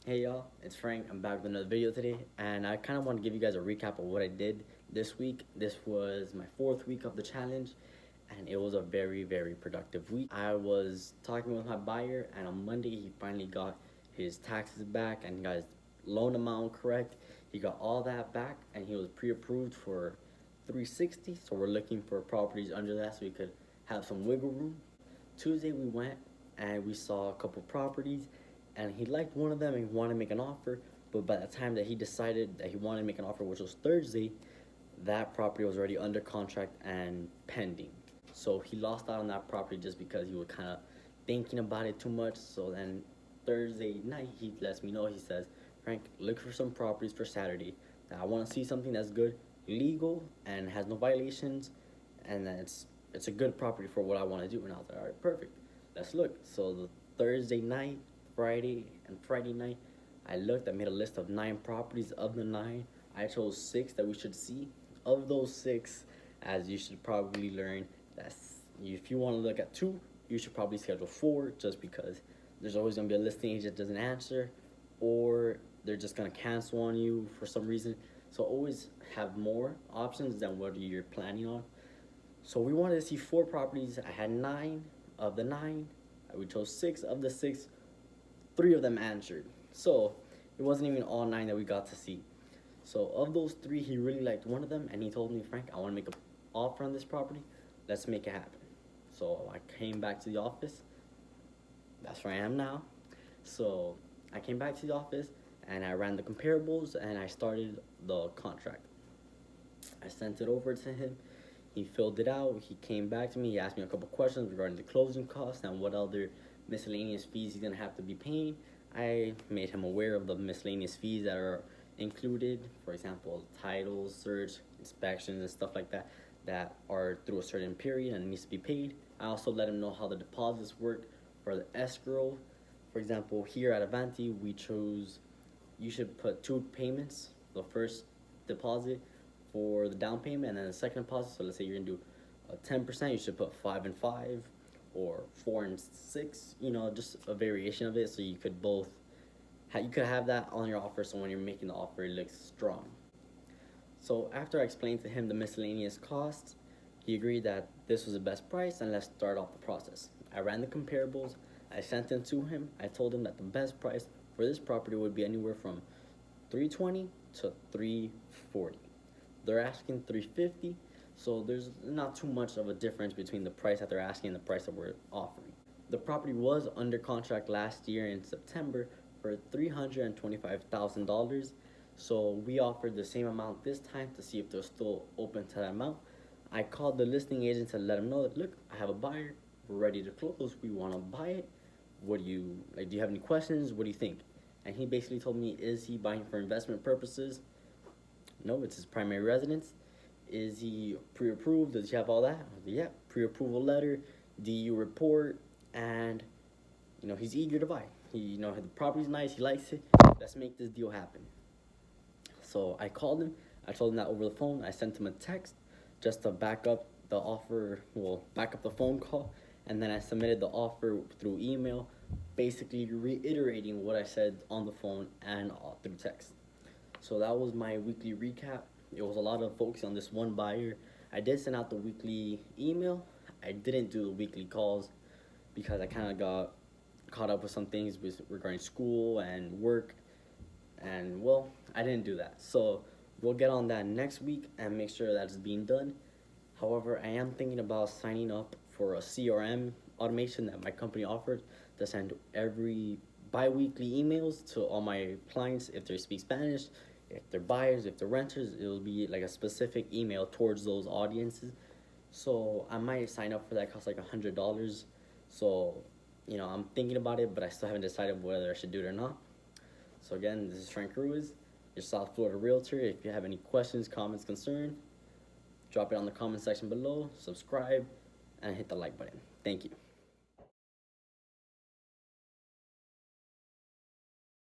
Hey y'all, it's Frank. I'm back with another video today, and I kind of want to give you guys a recap of what I did this week. This was my fourth week of the challenge, and it was a very productive week. I was talking with my buyer, and on Monday he finally got his taxes back and got his loan amount correct. He got all that back, and he was pre-approved for 360. So we're looking for properties under that so we could have some wiggle room. Tuesday we went and we saw a couple properties, and he liked one of them and he wanted to make an offer. But by the time that he decided that he wanted to make an offer, which was Thursday, that property was already under contract and pending. So he lost out on that property just because he was kind of thinking about it too much. So then Thursday night he lets me know. He says, Frank, look for some properties for Saturday. Now, I want to see something that's good, legal, and has no violations, and that it's a good property for what I want to do. And I was like, all right, perfect, let's look. So the Thursday night, Friday, and Friday night, I looked. I made a list of 9 properties. Of the 9, I chose 6 that we should see. Of those 6, as you should probably learn, that's if you want to look at 2, you should probably schedule 4, just because there's always gonna be a listing agent that doesn't answer, or they're just gonna cancel on you for some reason. So always have more options than what you're planning on. So we wanted to see 4 properties. I had 9 of the 9. We chose 6 of the 6. 3 of them answered. So it wasn't even all 9 that we got to see. So of those 3, he really liked one of them, and he told me, Frank, I want to make an offer on this property. Let's make it happen. So I came back to the office. That's where I am now. So I came back to the office and I ran the comparables and I started the contract. I sent it over to him. He filled it out. He came back to me. He asked me a couple questions regarding the closing costs and what other miscellaneous fees he's gonna have to be paying. I made him aware of the miscellaneous fees that are included. For example, titles, search, inspections, and stuff like that are through a certain period and it needs to be paid. I also let him know how the deposits work for the escrow. For example, here at Avanti, we chose you should put 2 payments. The first deposit for the down payment, and then the second deposit. So let's say you're gonna do 10%, you should put 5 and 5, or 4 and 6. You know, just a variation of it, so you could both you could have that on your offer. So when you're making the offer, it looks strong. So after I explained to him the miscellaneous costs, he agreed that this was the best price, and let's start off the process. I ran the comparables. I sent them to him. I told him that the best price for this property would be anywhere from $320 to $340. They're asking $350, so there's not too much of a difference between the price that they're asking and the price that we're offering. The property was under contract last year in September for $325,000, so we offered the same amount this time to see if they're still open to that amount. I called the listing agent to let them know that, look, I have a buyer, we're ready to close, we want to buy it. What do you like? Do you have any questions? What do you think? And he basically told me, is he buying for investment purposes? No, it's his primary residence. Is he pre-approved? Does he have all that? Yeah, pre-approval letter, DU report, and he's eager to buy. The property's nice, he likes it. Let's make this deal happen. So I called him. I told him that over the phone. I sent him a text just to back up the offer. Well, back up the phone call, and then I submitted the offer through email, basically reiterating what I said on the phone and through text. So that was my weekly recap. It was a lot of focus on this one buyer. I did send out the weekly email. I didn't do the weekly calls because I kind of got caught up with some things regarding school and work, and well, I didn't do that. So we'll get on that next week and make sure that's being done. However, I am thinking about signing up for a CRM automation that my company offered to send every bi-weekly emails to all my clients. If they speak Spanish, if they're buyers, if they're renters, it will be like a specific email towards those audiences. So I might sign up for that. It costs like $100. So I'm thinking about it, but I still haven't decided whether I should do it or not. So again, this is Frankruiz, your South Florida realtor. If you have any questions, comments, concerns, drop it on the comment section below, subscribe, and hit the like button. Thank you.